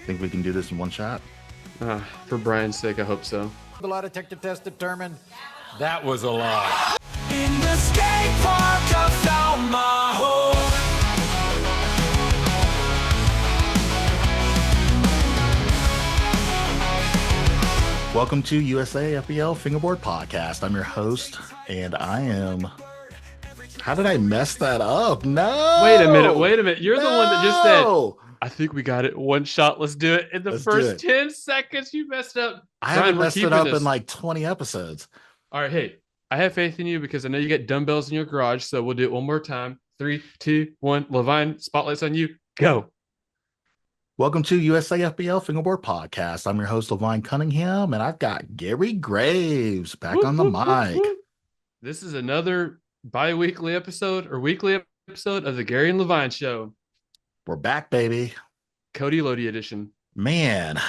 Think we can do this in one shot? For Brian's sake, I hope so. The lie detector test determined that was a lie. In the skate park, I found my home. Welcome to USAFBL Fingerboard Podcast. I'm your host, and I am... How did I mess that up? No! Wait a minute. You're the one that just said, I think we got it. One shot. Let's do it. In the first 10 seconds, you messed up. I haven't messed it up in like 20 episodes. All right, hey, I have faith in you because I know you got dumbbells in your garage, so we'll do it one more time. 3, 2, 1. Levine, spotlight's on you. Go. Welcome to USAFBL Fingerboard Podcast. I'm your host, Levine Cunningham, and I've got Gary Graves back on the mic. This is another bi-weekly episode or weekly episode of the Gary and Levine Show. We're back, baby. COTY LOTY edition. Man,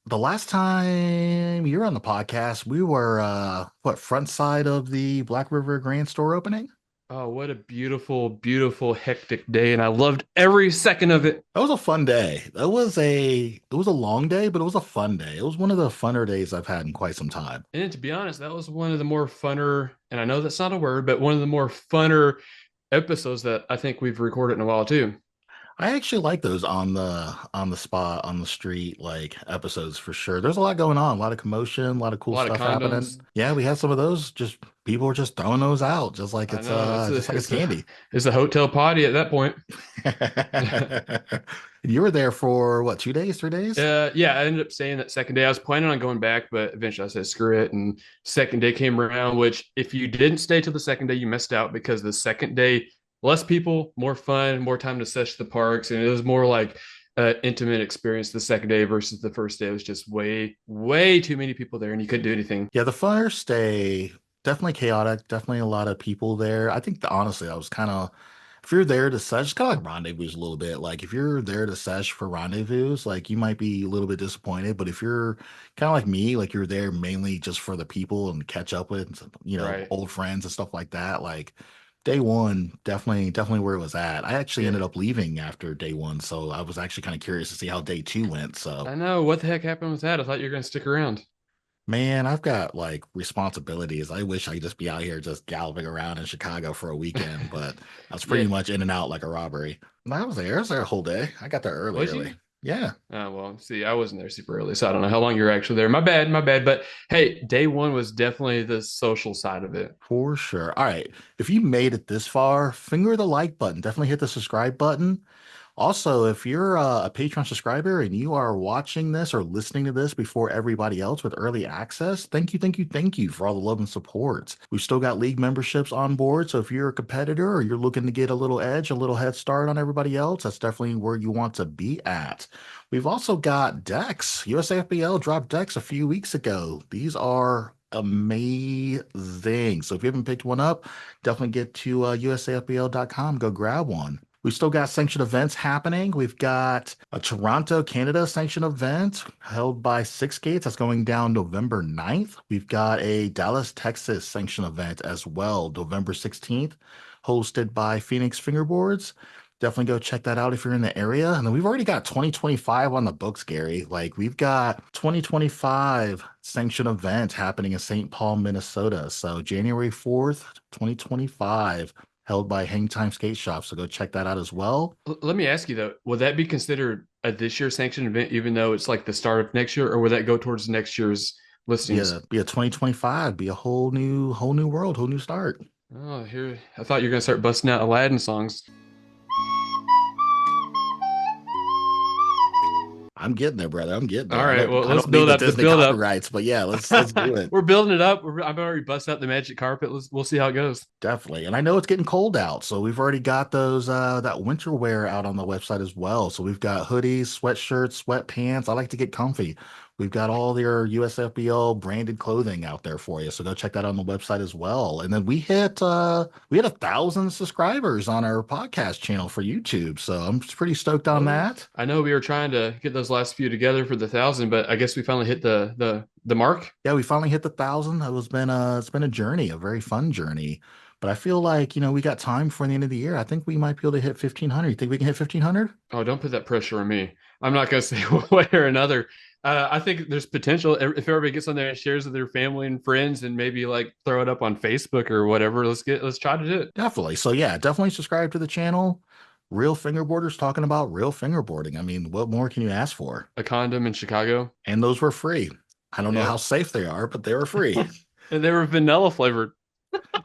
the last time you were on the podcast, we were, front side of the Black River Grand store opening? Oh, what a beautiful, beautiful, hectic day. And I loved every second of it. That was a fun day. It was a long day, but it was a fun day. It was one of the funner days I've had in quite some time. And to be honest, that was one of the more funner, and I know that's not a word, but one of the more funner episodes that I think we've recorded in a while too. I actually like those on the spot, on the street, like episodes for sure. There's a lot going on, a lot of commotion, a lot of cool stuff happening. Yeah, we had some of those. Just people were just throwing those out, just like it's candy. It's a hotel party at that point. You were there for what, 2 days, 3 days? Yeah, I ended up staying that second day. I was planning on going back, but eventually I said screw it. And second day came around, which if you didn't stay till the second day, you missed out because the second day, less people, more fun, more time to search the parks. And it was more like an intimate experience the second day versus the first day. It was just way, way too many people there and you couldn't do anything. Yeah, the first day, definitely chaotic, definitely a lot of people there. I think honestly, I was kind of, if you're there to sesh, it's kind of like rendezvous a little bit. Like if you're there to sesh for rendezvous, like you might be a little bit disappointed. But if you're kind of like me, like you're there mainly just for the people and catch up with, right, old friends and stuff like that, like day one, definitely where it was at. I actually ended up leaving after day one, so I was actually kind of curious to see how day two went. So I know, what the heck happened with that? I thought you were going to stick around. Man, I've got like responsibilities. I wish I could just be out here just galloping around in Chicago for a weekend, but I was pretty much in and out like a robbery. I was there a whole day. I got there early. Yeah. Well, see, I wasn't there super early, so I don't know how long you're actually there. My bad. But hey, day one was definitely the social side of it. For sure. All right. If you made it this far, finger the like button. Definitely hit the subscribe button. Also, if you're a Patreon subscriber and you are watching this or listening to this before everybody else with early access, thank you for all the love and support. We've still got league memberships on board, so if you're a competitor or you're looking to get a little edge, a little head start on everybody else, that's definitely where you want to be at. We've also got decks. USAFBL dropped decks a few weeks ago. These are amazing. So if you haven't picked one up, definitely get to usafbl.com, go grab one. We've still got sanctioned events happening. We've got a Toronto, Canada sanctioned event held by Six Gates. That's going down November 9th. We've got a Dallas, Texas sanctioned event as well, November 16th, hosted by Phoenix Fingerboards. Definitely go check that out if you're in the area. And then we've already got 2025 on the books, Gary. Like we've got 2025 sanctioned event happening in St. Paul, Minnesota. So January 4th, 2025. Held by Hang Time Skate Shop, so go check that out as well. Let me ask you though, will that be considered a this year's sanctioned event, even though it's like the start of next year, or will that go towards next year's listings? Yeah, be a 2025, be a whole new world, whole new start. Oh, here I thought you were gonna start busting out Aladdin songs. I'm getting there, brother. I'm getting there. All right, well, let's build up. Let's build up. Rights, but yeah, let's do it. We're building it up. I've already busted out the magic carpet. We'll see how it goes. Definitely, and I know it's getting cold out, so we've already got those that winter wear out on the website as well. So we've got hoodies, sweatshirts, sweatpants. I like to get comfy. We've got all their USFBL branded clothing out there for you. So go check that out on the website as well. And then we hit 1,000 subscribers on our podcast channel for YouTube. So I'm pretty stoked on that. I know we were trying to get those last few together for the 1,000, but I guess we finally hit the mark. Yeah, we finally hit the 1,000. It's been a journey, a very fun journey. But I feel like, we got time for the end of the year. I think we might be able to hit 1,500. You think we can hit 1,500? Oh, don't put that pressure on me. I'm not going to say one way or another. I think there's potential if everybody gets on there and shares with their family and friends, and maybe like throw it up on Facebook or whatever. Let's try to do it. Definitely. So yeah, definitely subscribe to the channel. Real fingerboarders talking about real fingerboarding. I mean, what more can you ask for? A condom in Chicago. And those were free. I don't know Yep. how safe they are, but they were free And they were vanilla flavored.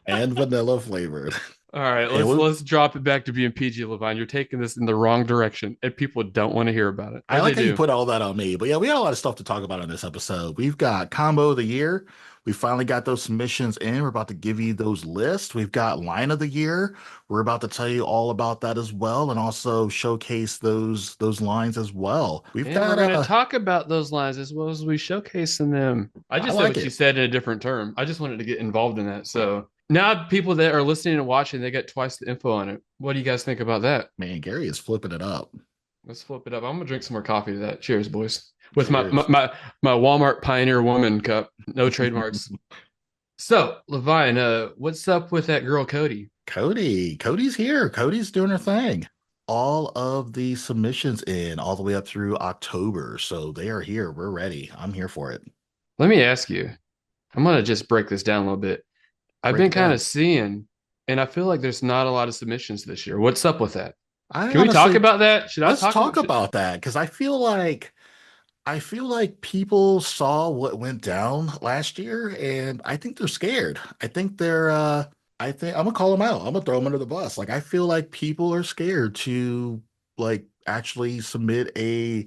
and vanilla flavored. All right, It was- let's drop it back to being PG, Levine. You're taking this in the wrong direction, and people don't want to hear about it. I Or like they how you do. put all that on me. But yeah, we got a lot of stuff to talk about on this episode. We've got combo of the year. We finally got those submissions in. We're about to give you those lists. We've got line of the year. We're about to tell you all about that as well, and also showcase those lines as well. We've And got we're going to talk about those lines as well as we showcase them. I just said like what you it. said in a different term. I just wanted to get involved in that. So now people that are listening and watching, they get twice the info on it. What do you guys think about that? Man, Gary is flipping it up. Let's flip it up. I'm gonna drink some more coffee to that. Cheers, boys. With Cheers. my Walmart Pioneer Woman cup. No trademarks. So, Levine, what's up with that girl Cody? Cody's here. Cody's doing her thing. All of the submissions in all the way up through October. So they are here. We're ready. I'm here for it. Let me ask you. I'm gonna just break this down a little bit. I've Break been it down. kind of seeing, and I feel like there's not a lot of submissions this year. What's up with that? I Can we talk honestly- about that? Should I Let's talk talk about that because I feel like people saw what went down last year, and I think they're scared. I think they're. I think I'm gonna call them out. I'm gonna throw them under the bus. Like I feel like people are scared to like actually submit a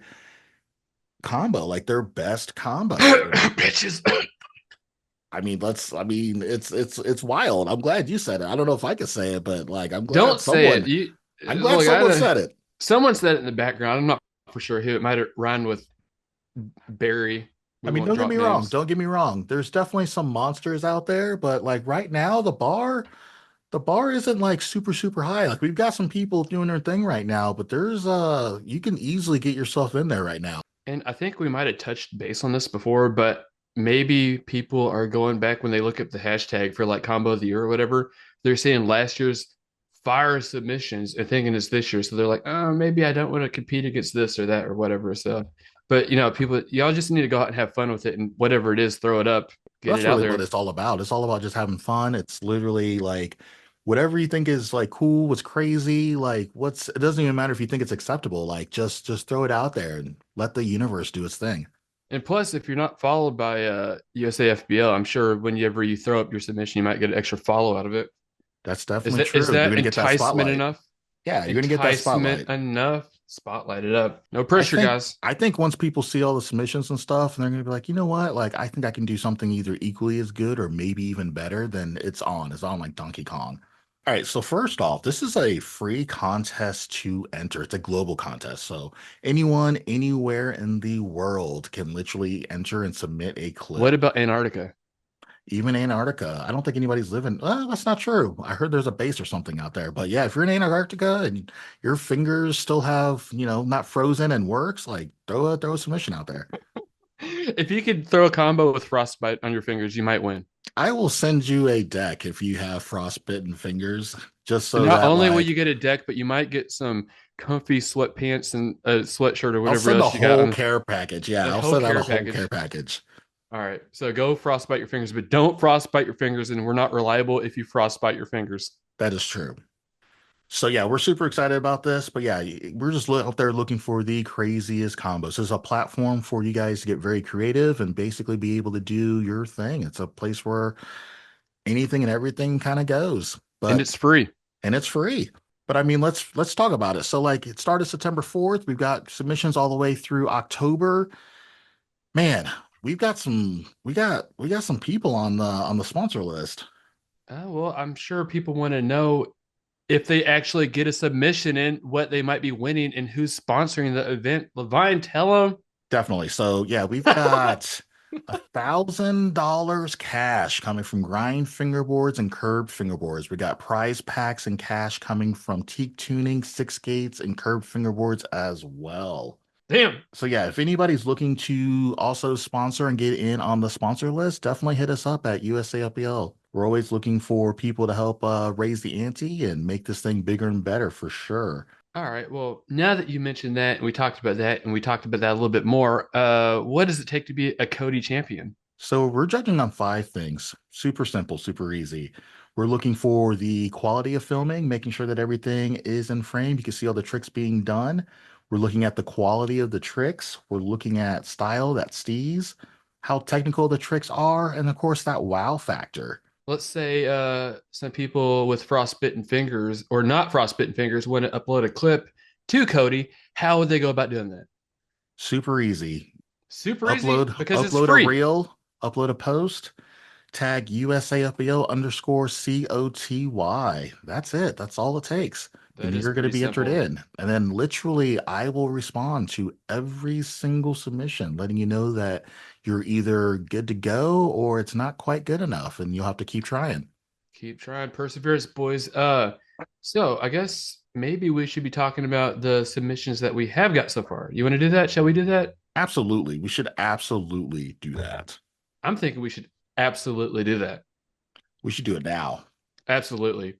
combo, like their best combo. bitches? I mean, it's wild. I'm glad you said it. I don't know if I could say it, but like I'm glad Don't say someone. it. You, I'm glad look, someone said it. Someone said it in the background. I'm not for sure who. It might have rhymed with Barry. I mean, won't don't get drop me wrong. names. Don't get me wrong. There's definitely some monsters out there, but like right now, the bar isn't like super, super high. Like we've got some people doing their thing right now, but there's you can easily get yourself in there right now. And I think we might have touched base on this before, but maybe people are going back when they look up the hashtag for like combo of the year or whatever. They're seeing last year's fire submissions and thinking it's this year. So they're like, oh, maybe I don't want to compete against this or that or whatever. So, but people, y'all just need to go out and have fun with it, and whatever it is, throw it up, get That's it out really there. what it's all about. It's all about just having fun. It's literally like whatever you think is like cool, what's crazy, like it doesn't even matter if you think it's acceptable. Like just throw it out there and let the universe do its thing. And plus, if you're not followed by USAFBL, I'm sure whenever you throw up your submission, you might get an extra follow out of it. That's definitely Is true. that You're gonna get that enticement spotlight. enough? Yeah, you're gonna get that spotlight. Enough. Spotlight it up. No pressure, guys. I think once people see all the submissions and stuff, and they're gonna be like, you know what? Like, I think I can do something either equally as good or maybe even better. Then it's on. It's on like Donkey Kong. All right. So first off, this is a free contest to enter. It's a global contest, so anyone, anywhere in the world can literally enter and submit a clip. What about Antarctica? Even Antarctica. I don't think anybody's living. Well, that's not true. I heard there's a base or something out there. But yeah, if you're in Antarctica and your fingers still have, not frozen and works, like throw a submission out there. If you could throw a combo with frostbite on your fingers, you might win. I will send you a deck if you have frostbitten fingers, just so Not that, only will like, you get a deck, but you might get some comfy sweatpants and a sweatshirt or I'll whatever send the else you got. whole on- care package. Yeah, The I'll whole send out care a whole package. care package. All right. So go frostbite your fingers, but don't frostbite your fingers, and we're not reliable if you frostbite your fingers. That is true. So yeah, we're super excited about this, but yeah, we're just out there looking for the craziest combos. This is a platform for you guys to get very creative and basically be able to do your thing. It's a place where anything and everything kind of goes, but And it's free. It's free. But I mean, let's talk about it. So like, it started September 4th. We've got submissions all the way through October. Man, we got some people on the sponsor list. Well, I'm sure people want to know if they actually get a submission in, what they might be winning, and who's sponsoring the event. Levine, tell them. Definitely. So yeah, we've got $1,000 cash coming from Grind Fingerboards and Curved Fingerboards. We got prize packs and cash coming from Teak Tuning, Six Gates, and Curved Fingerboards as well. Damn. So yeah, if anybody's looking to also sponsor and get in on the sponsor list, definitely hit us up at USAFBL. We're always looking for people to help raise the ante and make this thing bigger and better for sure. All right. Well, now that you mentioned that, and we talked about that, and we talked about that a little bit more, what does it take to be a COTY champion? So we're judging on 5 things. Super simple, super easy. We're looking for the quality of filming, making sure that everything is in frame. You can see all the tricks being done. We're looking at the quality of the tricks. We're looking at style, that steez, how technical the tricks are, and of course that wow factor. Let's say some people with frostbitten fingers or not frostbitten fingers want to upload a clip to COTY. How would they go about doing that? Super easy. Super easy Upload, because it's upload a free. reel, upload a post, tag USAFBL underscore COTY. That's it. That's all it takes. That And is you're going to pretty be entered simple. in. And then literally, I will respond to every single submission, letting you know that you're either good to go or it's not quite good enough. And you'll have to keep trying. Keep trying, perseverance, boys. So I guess maybe we should be talking about the submissions that we have got so far. You want to do that? Shall we do that? Absolutely. We should absolutely do that. I'm thinking we should absolutely do that. We should do it now. Absolutely.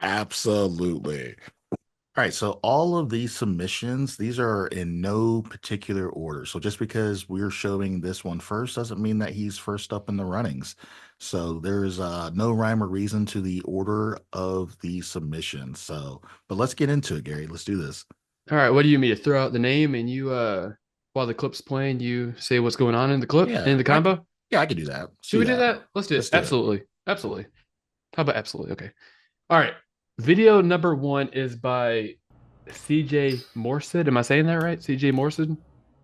Absolutely. All right, so all of these submissions, these are in no particular order. So just because we're showing this one first doesn't mean that he's first up in the runnings. So there's no rhyme or reason to the order of the submissions. So, but let's get into it, Gary. Let's do this. All right. What do you mean to throw out the name and you while the clip's playing, you say what's going on in the clip Yeah, in the combo? yeah, I can do that. Let's Should do we do that. that? Let's do Let's it. do it. Absolutely. Absolutely. How about absolutely? Okay. All right. Video number 1 is by CJ Morsid. Am I saying that right? CJ Morsid?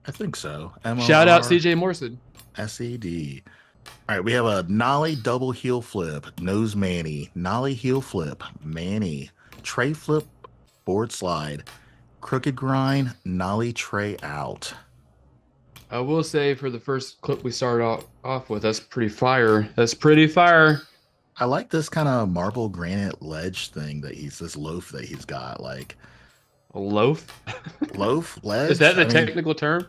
I think so. Shout out MOR CJ Morsid. SED. All right, we have a nollie double heel flip, nose Manny, nollie heel flip, Manny, tray flip, board slide, crooked grind, nollie tray out. I will say for the first clip we started off with, that's pretty fire. That's pretty fire. I like this kind of marble granite ledge thing that this loaf that he's got. Like A loaf? loaf, ledge. Is that the I mean, technical term?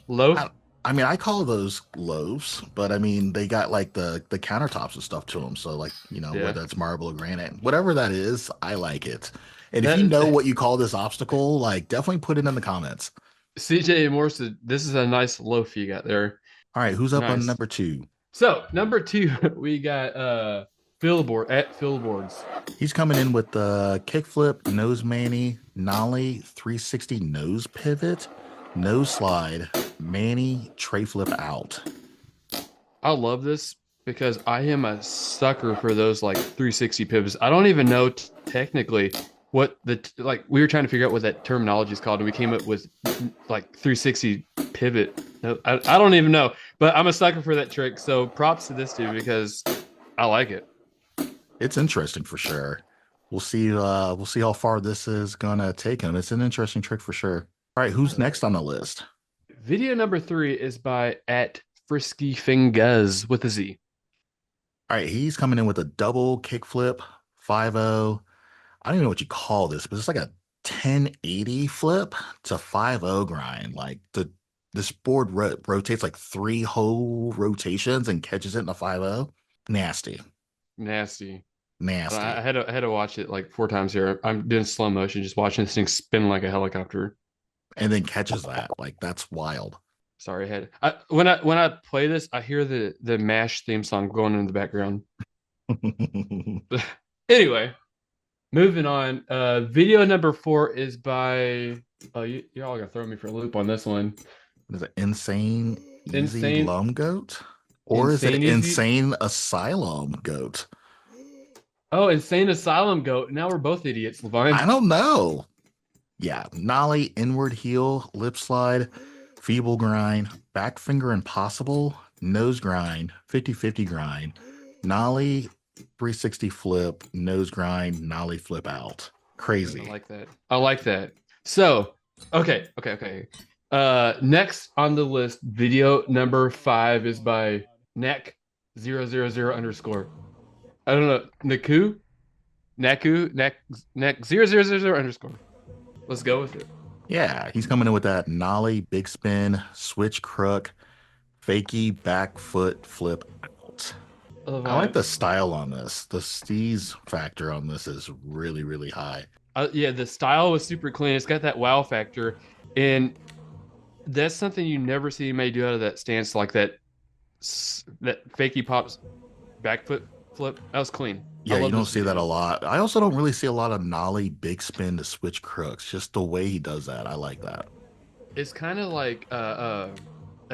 Loaf? I mean, I call those loaves, but I mean, they got like the countertops and stuff to them. So like, Yeah. whether it's marble or granite, whatever that is, I like it. And if you know That what you call this obstacle, like definitely put it in the comments. CJ Morse, this is a nice loaf you got there. All right, who's up on Nice. number 2? So number 2, we got Philboard at Philboards. He's coming in with the kickflip, nose Manny, nollie, 360 nose pivot, nose slide, Manny, tray flip out. I love this because I am a sucker for those like 360 pivots. I don't even know technically what like we were trying to figure out what that terminology is called, and we came up with like 360 pivot. I don't even know, but I'm a sucker for that trick. So props to this dude because I like it. It's interesting for sure. We'll see how far this is gonna take him. It's an interesting trick for sure. All right, who's next on the list? Video number 3 is by at Frisky Fingers with a Z. All right, he's coming in with a double kickflip, 5-0. I don't even know what you call this, but it's like a 1080 flip to 5-0 grind. Like this board rotates like 3 whole rotations and catches it in a 5-0. Nasty. Nasty. Nasty. I had to watch it like 4 times here. I'm doing slow motion, just watching this thing spin like a helicopter. And then catches that. Like that's wild. Sorry, when I play this, I hear the MASH theme song going in the background. Anyway, moving on. Video number 4 is by. Oh, y'all gotta throw me for a loop on this one. Is it insane easy Insane- lum goat? Or is it Insane Easy- insane asylum goat? Oh, Insane Asylum Goat. Now we're both idiots, Levine. I don't know. Yeah, nollie, inward heel, lip slide, feeble grind, back finger impossible, nose grind, 50-50 grind, nollie, 360 flip, nose grind, nollie flip out. Crazy. I like that. So, okay. Next on the list, video number 5 is by neck 000 underscore. I don't know. Naku 000 underscore. Let's go with it. Yeah, he's coming in with that nollie, big spin, switch crook, fakey back foot flip out. I like Levine. the style on this. The steez factor on this is really, really high. Yeah, the style was super clean. It's got that wow factor, and that's something you never see anybody do out of that stance, like that fakey pops back foot flip. That was clean. I Yeah, you love don't those see that a videos. lot. I also don't really see a lot of nollie big spin to switch crooks. Just the way he does that. I like that. It's kind of like a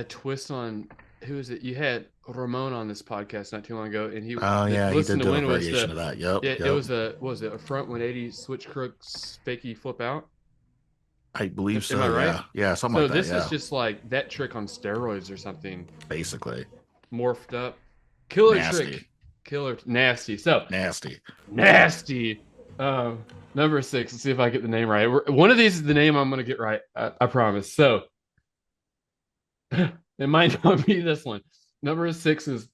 twist on who is it? You had Ramon on this podcast not too long ago, and he Oh the yeah, he listen did to do a win was variation the of that. Yep, yeah it yep. was a what was it a front 180 switch crooks fakey flip out. I believe Am so. I right? Yeah, yeah, something So like that. this is Yeah, just like that trick on steroids or something, basically morphed up. Killer nasty, trick, killer nasty. So nasty. nasty. Number 6. Let's see if I get the name right. One of these is the name I'm gonna get right. I promise. So it might not be this one. Number 6 is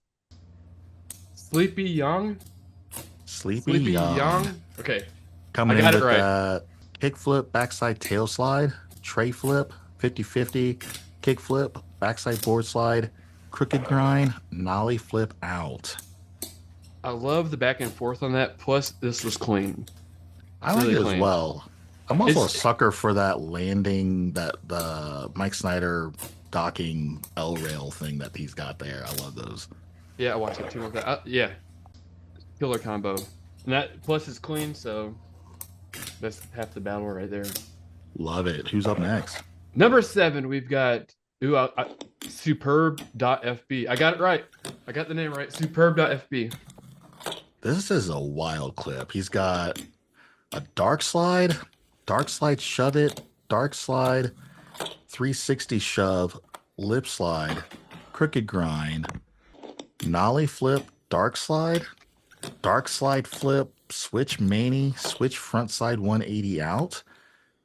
Sleepy Young. Sleepy Sleepy Young Young. Okay, I coming in got it with right. that kick flip, backside tail slide, tray flip, 50-50, kick flip, backside board slide, crooked grind, nollie flip out. I love the back and forth on that. Plus, this was clean. I like Really it as clean. well. I'm also a It's sucker for that landing, that the Mike Snyder docking L rail thing that he's got there. I love those. yeah. I watched it too much. Yeah, killer combo. And that plus is clean, so that's half the battle right there. Love it. Who's up next? Number 7, we've got superb.fb. I got it right. I got the name right. Superb.fb. This is a wild clip. He's got a dark slide shove it, dark slide, 360 shove, lip slide, crooked grind, nollie flip, dark slide flip, switch mani, switch front side 180 out.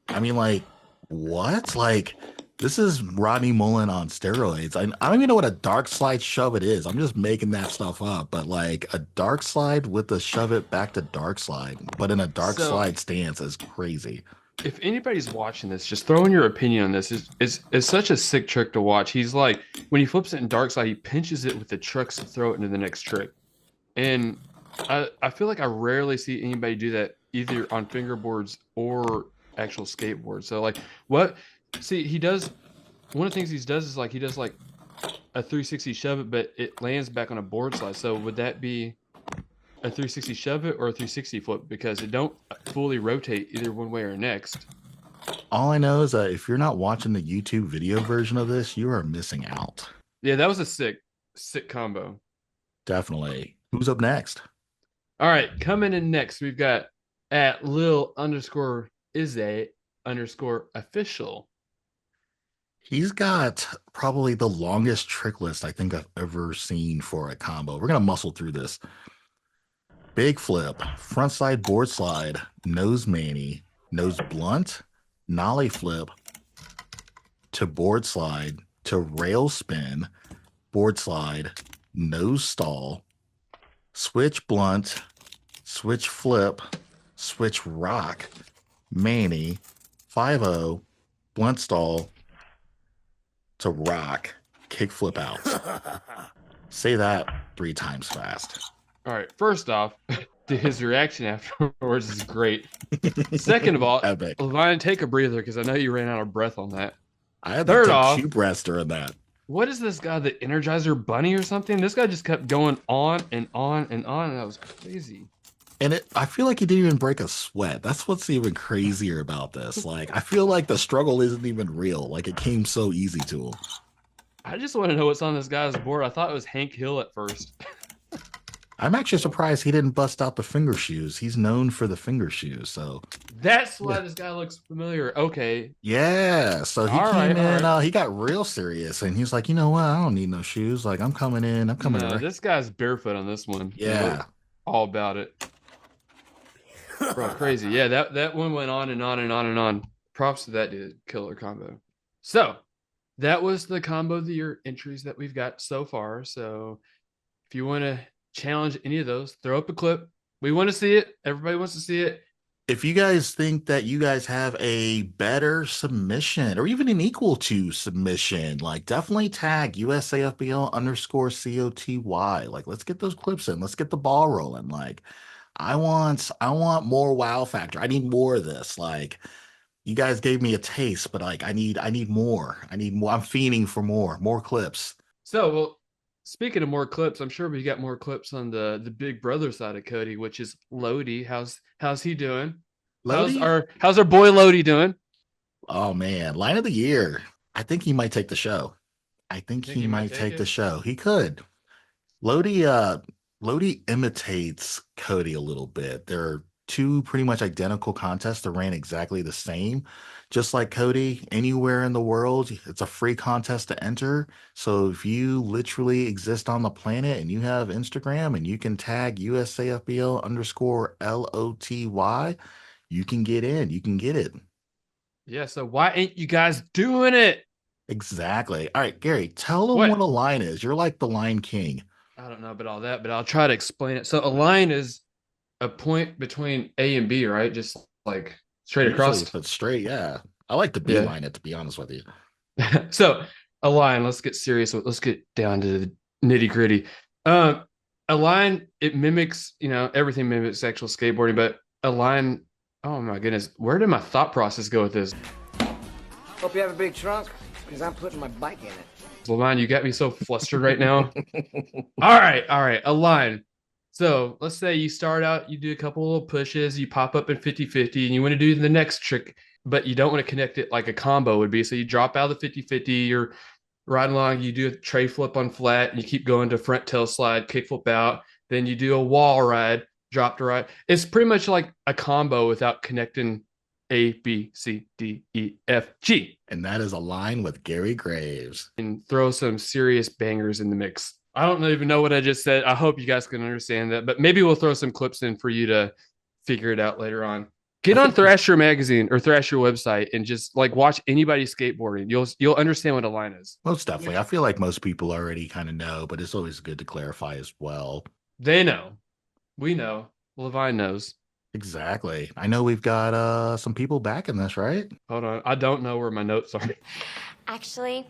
I mean, like, what? Like, this is Rodney Mullen on steroids. I don't even know what a dark slide shove it is. I'm just making that stuff up. But like a dark slide with the shove it back to dark slide, but in a dark So slide stance is crazy. if anybody's watching this, just throw in your opinion on this. Is such a sick trick to watch. He's like when he flips it in dark side, he pinches it with the trucks to throw it into the next trick. And I feel like I rarely see anybody do that either on fingerboards or actual skateboards. So like what see he does one of the things he does is like he does like a 360 shove it, but it lands back on a board slide. So would that be a 360 shove it or a 360 flip? Because it don't fully rotate either one way or next. All I know is that if you're not watching the YouTube video version of this, you are missing out. Yeah, that was a sick combo. Definitely. Who's up next? All right, coming in next, we've got at Lil underscore is a underscore official. He's got probably the longest trick list I think I've ever seen for a combo. We're going to muscle through this. Big flip, frontside board slide, nose mani, nose blunt, nollie flip to board slide to rail spin, board slide, nose stall, switch blunt, switch flip, switch rock, mani, 5-0, blunt stall to rock, kick flip out. Say that 3 times fast. All right, first off, his reaction afterwards is great. Second of all, Epic. Levine, take a breather because I know you ran out of breath on that. I had Third to off, take 2 breaths during that. what is this guy, the Energizer Bunny or something? This guy just kept going on and on and on, and that was crazy. And I feel like he didn't even break a sweat. That's what's even crazier about this. Like, I feel like the struggle isn't even real. Like, it came so easy to him. I just want to know what's on this guy's board. I thought it was Hank Hill at first. I'm actually surprised he didn't bust out the finger shoes. He's known for the finger shoes. So That's why this guy looks familiar. Okay. yeah. So he All came right, in, he got real serious and he's like, you know what? I don't need no shoes. Like, I'm coming in. I'm coming No, in. this guy's barefoot on this one. Yeah. All about it. Bro, crazy. Yeah, that one went on and on and on and on. Props to that dude. Killer combo. So that was the combo of the year entries that we've got so far. So if you want to challenge any of those, throw up a clip. We want to see it. Everybody wants to see it. If you guys think that you guys have a better submission or even an equal to submission, like definitely tag USAFBL underscore COTY. Like, let's get those clips in. Let's get the ball rolling. Like, I want more wow factor. I need more of this. Like, you guys gave me a taste, but like, I need more. I need more. I'm fiending for more clips. So, well, speaking of more clips, I'm sure we got more clips on the big brother side of Cody, which is Loti. How's he doing? Lodi? How's our boy Loti doing? Oh man, line of the year. I think he might take the show. I You think think he he might might take take the it? show. He could. Lodi, Lodi imitates Cody a little bit. They're two pretty much identical contests that ran exactly the same. Just like Cody, anywhere in the world, it's a free contest to enter. So if you literally exist on the planet and you have Instagram and you can tag USAFBL underscore LOTY, you can get in. You can get it. Yeah. So why ain't you guys doing it? Exactly. All right, Gary, tell them what What? a line is. You're like the line king. I don't know about all that, but I'll try to explain it. So a line is a point between A and B, right? Just like straight Usually, across. if it's straight, yeah. I like the B Yeah. line it, to be honest with you. So a line, let's get serious. Let's get down to the nitty gritty. Um, a line, it mimics, everything mimics actual skateboarding, but a line, oh my goodness, where did my thought process go with this? Hope you have a big trunk, because I'm putting my bike in it. Levine, you got me so flustered right now. All right, a line. So let's say you start out, you do a couple little pushes, you pop up in 50-50, and you want to do the next trick, but you don't want to connect it like a combo would be. So you drop out of the 50-50, you're riding along, you do a tray flip on flat, and you keep going to front tail slide, kick flip out. Then you do a wall ride, drop to ride. It's pretty much like a combo without connecting A, B, C, D, E, F, G. And that is a line with Gary Graves. And throw some serious bangers in the mix. I don't even know what I just said. I hope you guys can understand that, but maybe we'll throw some clips in for you to figure it out later on. Get on Thrasher magazine or Thrasher website and just like watch anybody skateboarding. You'll understand what a line is. Most definitely. I feel like most people already kind of know, but it's always good to clarify as well. They know. We know. Levine knows. Exactly. I know we've got some people back in this, right? Hold on. I don't know where my notes are. Actually,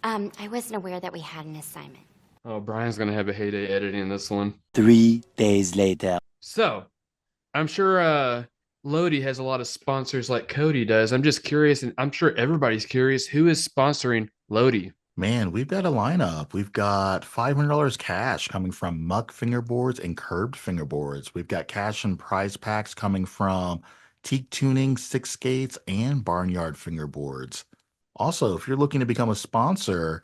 I wasn't aware that we had an assignment. Oh, Brian's going to have a heyday editing this one. 3 days later. So, I'm sure Loti has a lot of sponsors like Cody does. I'm just curious, and I'm sure everybody's curious, who is sponsoring Loti? Man, we've got a lineup. We've got $500 cash coming from Muck Fingerboards and Curbed Fingerboards. We've got cash and prize packs coming from Teak Tuning, Six Skates, and Barnyard Fingerboards. Also, if you're looking to become a sponsor,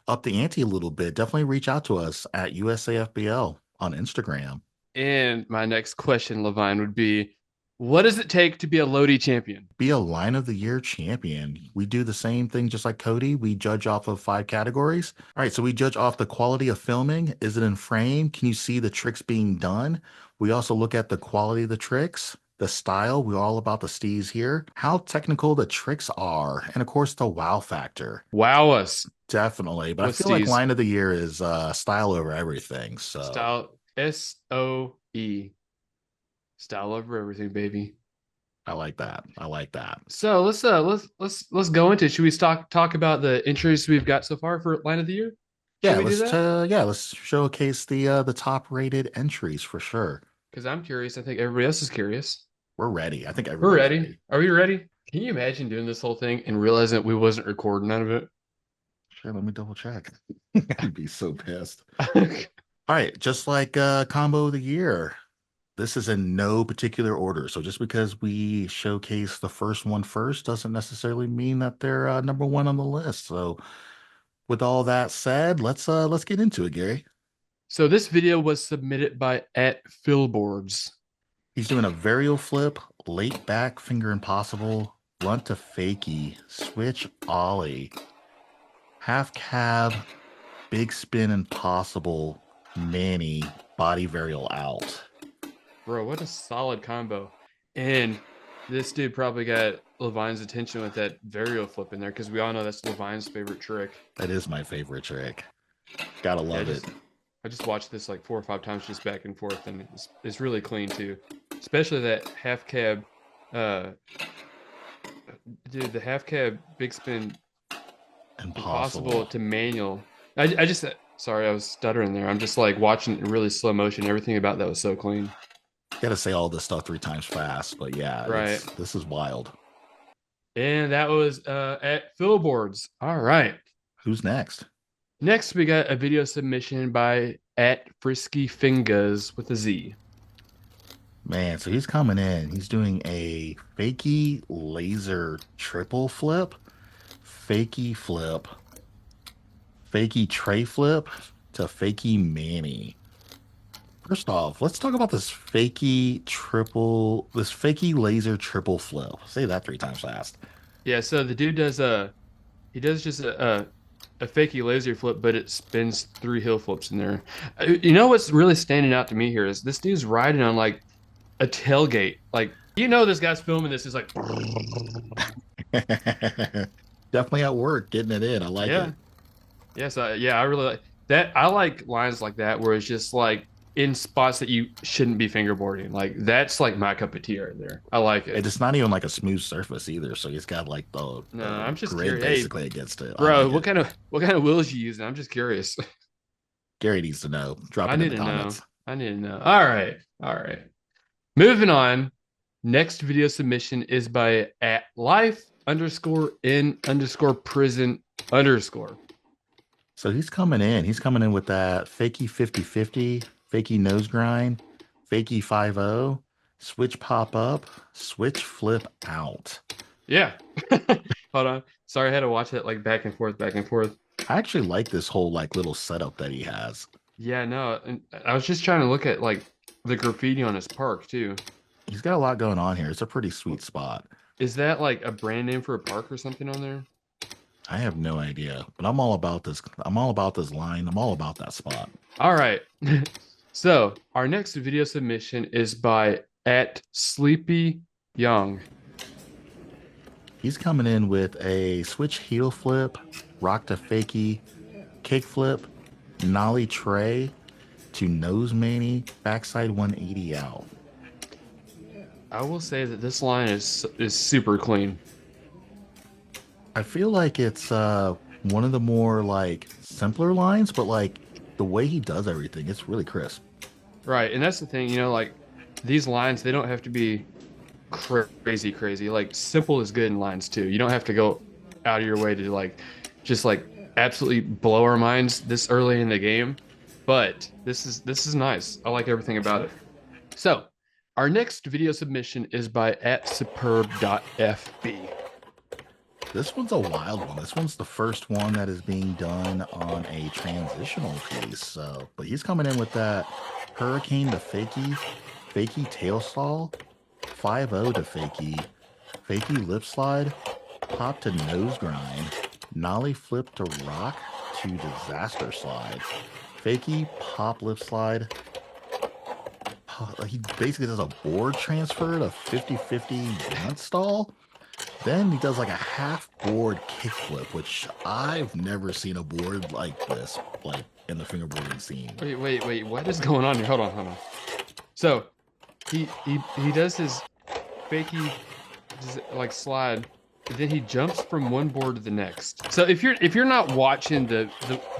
up the ante a little bit, definitely reach out to us at USAFBL on Instagram. And my next question, Levine, would be, what does it take to be a Loti champion? Be a line of the year champion. We do the same thing just like Cody. We judge off of 5 categories. All right, so we judge off the quality of filming. Is it in frame? Can you see the tricks being done? We also look at the quality of the tricks, the style. We're all about the steez here. How technical the tricks are. And of course, the wow factor. Wow us. Definitely. But I With feel like steez. line of the year is style over everything. So Style, SOE. Style over everything, baby. I like that. I like that. So let's go into it. Should we talk about the entries we've got so far for line of the year? Should Yeah, we do that? let's showcase the top rated entries for sure. Because I'm curious. I think everybody else is curious. We're ready. I think We're everybody's ready. Are we ready? Can you imagine doing this whole thing and realizing that we wasn't recording none of it? Sure, let me double check. I'd be so pissed. All right, just like combo of the year. This is in no particular order. So just because we showcase the first one first doesn't necessarily mean that they're number one on the list. So with all that said, let's get into it, Gary. So this video was submitted by @Philboards. He's doing a varial flip, late back finger impossible, blunt to fakie, switch ollie, half cab, big spin impossible, Manny, body varial out. Bro, what a solid combo. And this dude probably got Levine's attention with that varial flip in there because we all know that's Levine's favorite trick. That is my favorite trick. Gotta love it. I just watched this like 4 or 5 times just back and forth, and it's really clean too. Especially that half cab Uh, dude, the half cab big spin impossible to manual. I just sorry, I was stuttering there. I'm just like watching it in really slow motion. Everything about that was so clean. Gotta say all this stuff 3 times fast, but yeah, Right. this is wild. And that was at Fingerboards. All right. Who's next? Next, we got a video submission by at Frisky Fingers with a Z. Man, so he's coming in. He's doing a fakie laser triple flip, fakie flip, fakie tray flip to fakie Manny. First off, let's talk about this fakie laser triple flip. Say that 3 times fast. Yeah, so the dude does just a fakie laser flip, but it spins 3 hill flips in there. You know what's really standing out to me here is this dude's riding on like a tailgate. Like, this guy's filming this is like Definitely at work, getting it in. I like it. Yes, I really like that. I like lines like that where it's just like in spots that you shouldn't be fingerboarding. Like that's like my cup of tea right there. I like it. And it's not even like a smooth surface either, so he's got like the I'm just grid curious. basically against it. Bro, like what kind of wheels you using? I'm just curious. Gary needs to know. Drop it in the comments. I need to know. All right. Moving on. Next video submission is by at life_in_prison_. So he's coming in. He's coming in with that fakie 50-50, fakie nose grind, fakie 5-0, switch pop up, switch flip out. Yeah. Hold on. Sorry, I had to watch it like back and forth. I actually like this whole like little setup that he has. Yeah, no. And I was just trying to look at like the graffiti on his park too. He's got a lot going on here. It's a pretty sweet spot. Is that like a brand name for a park or something on there? I have no idea, but I'm all about this. I'm all about this line. I'm all about that spot. All right. So our next video submission is by at Sleepy Young. He's coming in with a switch heel flip, rock to fakie, kick flip, nollie tray to nose manny, backside 180 out. I will say that this line is super clean. I feel like it's one of the more like simpler lines, but like the way he does everything, it's really crisp. Right, and that's the thing, like these lines, they don't have to be crazy. Like simple is good in lines too. You don't have to go out of your way to like just like absolutely blow our minds this early in the game. But this is nice. I like everything about it. So our next video submission is by at superb.fb. This one's a wild one. This one's the first one that is being done on a transitional piece. So, but he's coming in with that hurricane to fakie tail stall, 5-0 to fakie lip slide, pop to nose grind, nollie flip to rock to disaster slide, fakie pop lip slide. He basically does a board transfer to 50-50 blunt stall. Then he does like a half board kickflip, which I've never seen a board like this, like in the fingerboarding scene. Wait, what is going on here? Hold on. So he does his fakie like slide, and then he jumps from one board to the next. So if you're not watching the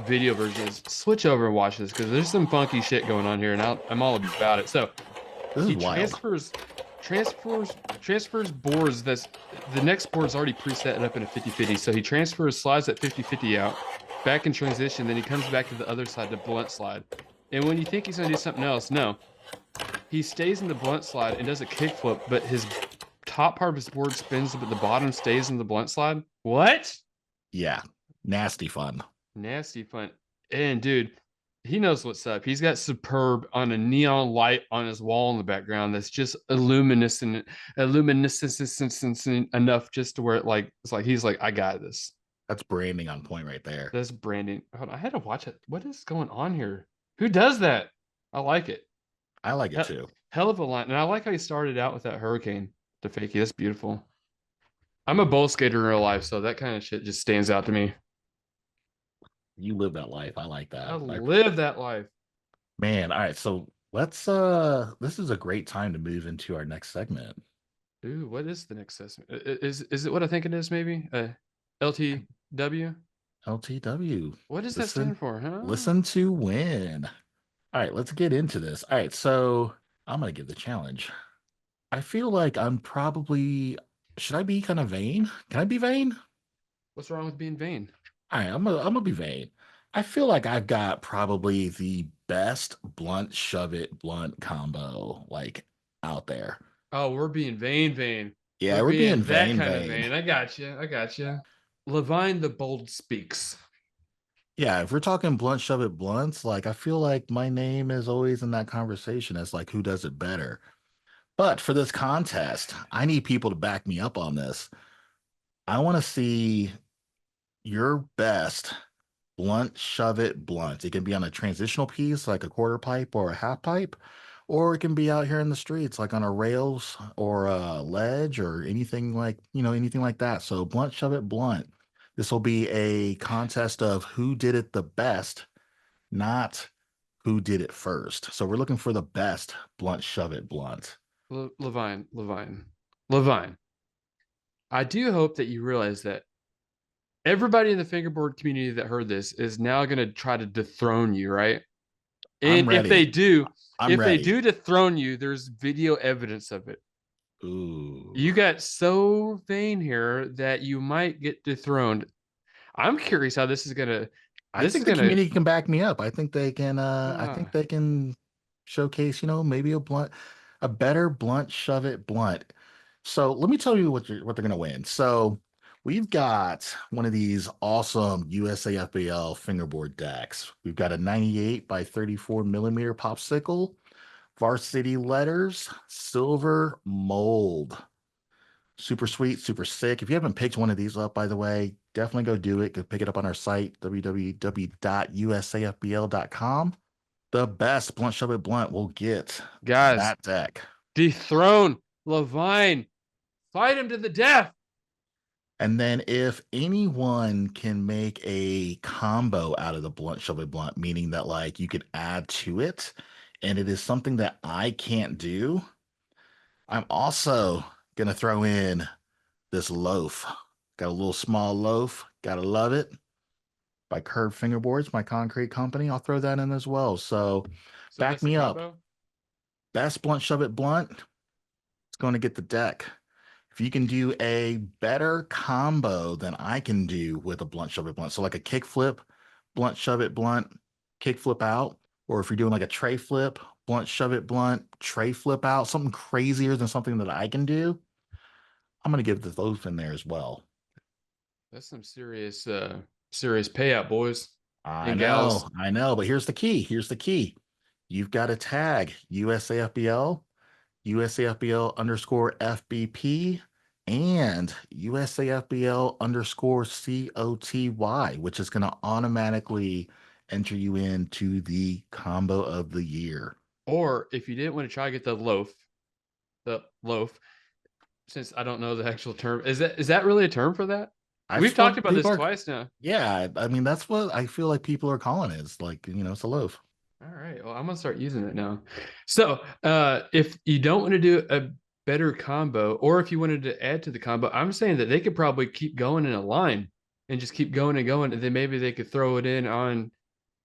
video versions, switch over and watch this because there's some funky shit going on here, and I'm all about it. So this is wild. transfers boards. That's the next board's already preset up in a 50-50. So he slides that 50-50 out, back in transition. Then he comes back to the other side to blunt slide. And when you think he's gonna do something else, no, he stays in the blunt slide and does a kickflip, but his top part of his board spins, but the bottom stays in the blunt slide. What? Yeah, nasty fun. And dude, he knows what's up. He's got Superb on a neon light on his wall in the background that's just luminescent enough just to where it's like he's like, I got this. That's branding on point right there. That's branding. Hold on, I had to watch it. What is going on here? Who does that? I like it. I like it too. Hell of a line. And I like how he started out with that hurricane to fakie. That's beautiful. I'm a bowl skater in real life, so that kind of shit just stands out to me. You live that life. I like that. I live that life. Man, all right. So let's this is a great time to move into our next segment. Ooh, what is the next assessment? Is it what I think it is? Maybe LTW. LTW. What does that Listen, stand for? Huh? listen to win. All right, let's get into this. All right, so I'm gonna give the challenge. I feel like I'm probably. Should I be kind of vain? Can I be vain? What's wrong with being vain? All right, I'm gonna be vain. I feel like I've got probably the best blunt shove it blunt combo like out there. Oh, we're being vain. Yeah, We're we're being being that vain kind of vain. vain. I got you. I got you. Levine the Bold speaks. Yeah, if we're talking blunt shove it blunts, like I feel like my name is always in that conversation as like who does it better. But for this contest, I need people to back me up on this. I want to see your best blunt shove it blunt. It can be on a transitional piece like a quarter pipe or a half pipe, or it can be out here in the streets like on a rails or a ledge or anything like, anything like that. So blunt shove it blunt. This will be a contest of who did it the best, not who did it first. So we're looking for the best blunt shove it blunt. Levine. I do hope that you realize that everybody in the fingerboard community that heard this is now going to try to dethrone you, right? I'm And if they ready. do, I'm ready. dethrone you, there's video evidence of it. Ooh. You got so vain here that you might get dethroned. I'm curious how this is gonna. I This is think the gonna. community can back me up. I think they can I think Ah, they can showcase, maybe a better blunt shove it blunt. So let me tell you what they're gonna win. So we've got one of these awesome USAFBL fingerboard decks. We've got a 98 by 34 millimeter popsicle, varsity letters, silver mold. Super sweet, super sick. If you haven't picked one of these up, by the way, definitely go do it. Go pick it up on our site, www.usafbl.com. The best blunt shove it blunt will get guys, that deck. dethrone Levine. Fight him to the death. And then if anyone can make a combo out of the blunt shove it blunt, meaning that like you could add to it, and it is something that I can't do, I'm also gonna throw in this loaf. Got a little small loaf. Gotta love it. By Curved Fingerboards, my concrete company. I'll throw that in as well. So So back that's the me up. combo. Best blunt shove it blunt. It's going to get the deck. If you can do a better combo than I can do with a blunt shove it blunt, so like a kick flip, blunt shove it blunt, kick flip out, or if you're doing like a tray flip, blunt shove it blunt, tray flip out, something crazier than something that I can do, I'm going to give the loaf in there as well. That's some serious payout, boys I and gals. know, but here's the key. Here's the key. You've got to tag USAFBL, USAFBL underscore FBP, and USAFBL underscore COTY, which is going to automatically enter you into the combo of the year. Or if you didn't want to try to get the loaf, since I don't know the actual term, is that really a term for that? I've We've talked spoken about this people are, twice now. yeah, I mean, that's what I feel like people are calling it. It's like, it's a loaf. All right. Well, I'm gonna start using it now. So, if you don't want to do a better combo, or if you wanted to add to the combo, I'm saying that they could probably keep going in a line and just keep going, and then maybe they could throw it in on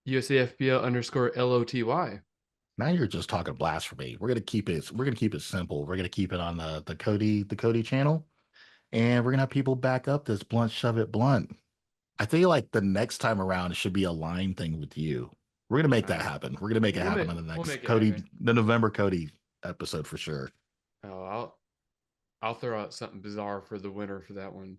USAFBL underscore LOTY. Now you're just talking blasphemy. We're gonna keep it simple. We're gonna keep it on the COTY channel, and we're gonna have people back up this blunt shove it blunt. I feel like the next time around it should be a line thing with you. We're gonna make All that right. happen. We're gonna make it We'll happen make on the we'll next make it happen. the November COTY episode for sure. Oh, I'll throw out something bizarre for the winner for that one.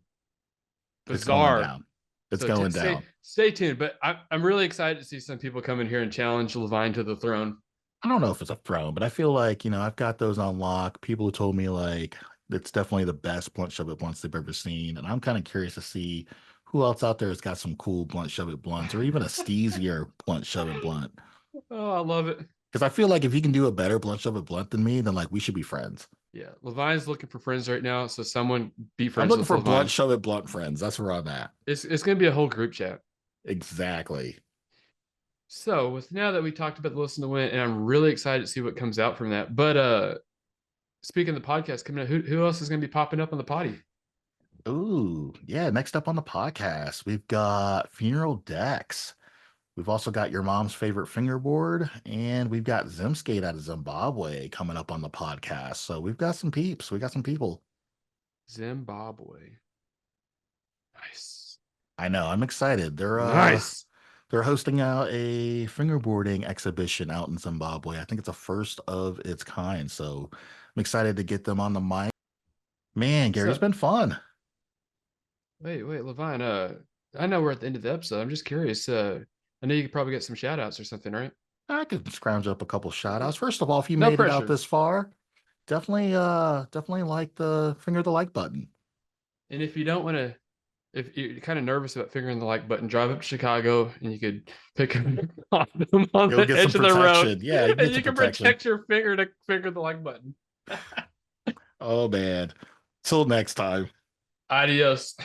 It's going Bizarre. down. It's So going down. stay tuned. But I'm really excited to see some people come in here and challenge Levine to the throne. I don't know if it's a throne, but I feel like, I've got those on lock. People who told me like it's definitely the best blunt shove it blunts they've ever seen. And I'm kind of curious to see who else out there has got some cool blunt shove it blunts or even a steezier blunt shove it blunt. Oh, I love it. Because I feel like if you can do a better blunt shove it blunt than me, then like we should be friends. Yeah, Levine's looking for friends right now. So someone be I'm friends looking with for blunt Levine. shove it blunt friends. That's where I'm at. It's gonna be a whole group chat. Exactly. So with now that we talked about the listen to win, and I'm really excited to see what comes out from that. But speaking of the podcast coming up, who else is going to be popping up on the potty? Ooh, yeah. Next up on the podcast, we've got Funeral Decks. We've also got your mom's favorite fingerboard, and we've got Zimskate out of Zimbabwe coming up on the podcast. So we've got some peeps. We got some people. Zimbabwe. Nice. I know. I'm excited. Nice. They're hosting out a fingerboarding exhibition out in Zimbabwe. I think it's a first of its kind. So I'm excited to get them on the mic. Man, Gary, it's been fun. Wait, Levine. I know we're at the end of the episode. I'm just curious. I know you could probably get some shout outs or something, right? I could scrounge up a couple shout outs. First of all, if you No made it pressure. out this far, definitely like the finger the like button. And if you don't want to, if you're kind of nervous about fingering the like button, drive up to Chicago and you could pick up on You'll the get edge some of the road. protection. Yeah, And you can protect your finger to finger the like button. Oh man. Till next time. Adios.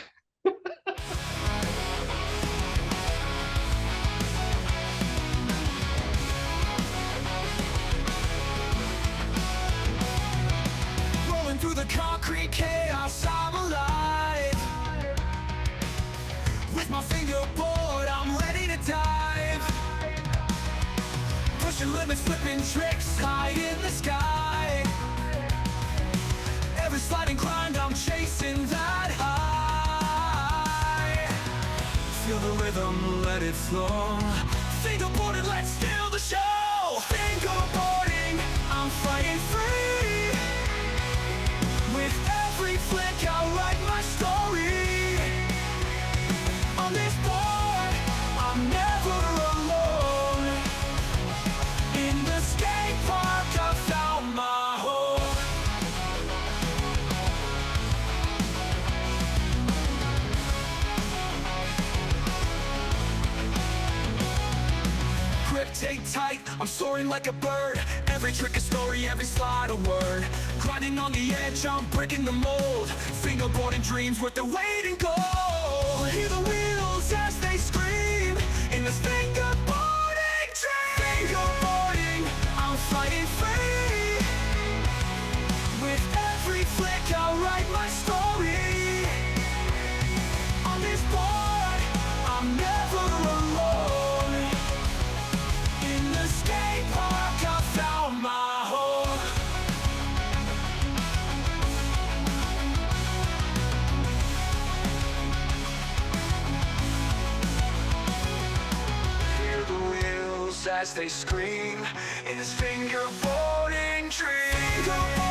Rolling through the concrete chaos, I'm alive. With my fingerboard, I'm ready to dive. Pushing limits, flipping tricks high in the sky. Every sliding climb, I'm chasing that high. Feel the rhythm, let it flow. Fingerboarding, let's steal the show. Fingerboarding, I'm fighting free. With every flick, I'll write my story. On this board, I'm never alone. In the skate park, I found my home. Grip take tight, I'm soaring like a bird. Every trick a story, every slide a word. Grinding on the edge, I'm breaking the mold. Fingerboarding dreams worth the weight in gold. Hear the wheels as they scream in this fingerboarding dream. Fingerboarding, I'm fighting free. With every flick, I'll write my story. On this board, I'm never alone. In the skate park, I found my home. Hear the wheels as they scream in this fingerboarding dream.